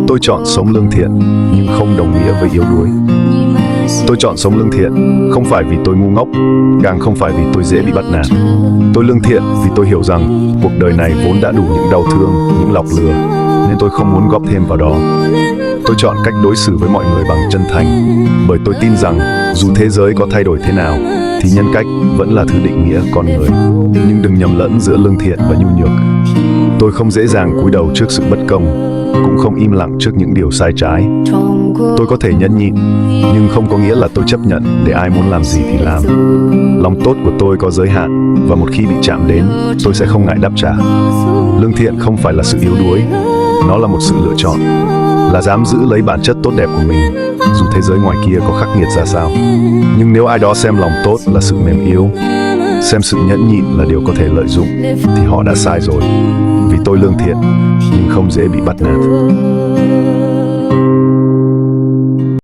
Tôi chọn sống lương thiện, nhưng không đồng nghĩa với yếu đuối. Tôi chọn sống lương thiện, không phải vì tôi ngu ngốc, càng không phải vì tôi dễ bị bắt nạt. Tôi lương thiện vì tôi hiểu rằng cuộc đời này vốn đã đủ những đau thương, những lọc lừa, nên tôi không muốn góp thêm vào đó. Tôi chọn cách đối xử với mọi người bằng chân thành, bởi tôi tin rằng dù thế giới có thay đổi thế nào, thì nhân cách vẫn là thứ định nghĩa con người. Nhưng đừng nhầm lẫn giữa lương thiện và nhu nhược. Tôi không dễ dàng cúi đầu trước sự bất công, cũng không im lặng trước những điều sai trái. Tôi có thể nhẫn nhịn, nhưng không có nghĩa là tôi chấp nhận để ai muốn làm gì thì làm. Lòng tốt của tôi có giới hạn, và một khi bị chạm đến, tôi sẽ không ngại đáp trả. Lương thiện không phải là sự yếu đuối, nó là một sự lựa chọn, là dám giữ lấy bản chất tốt đẹp của mình, dù thế giới ngoài kia có khắc nghiệt ra sao. Nhưng nếu ai đó xem lòng tốt là sự mềm yếu, xem sự nhẫn nhịn là điều có thể lợi dụng, thì họ đã sai rồi. Vì tôi lương thiện, nhưng không dễ bị bắt nạt.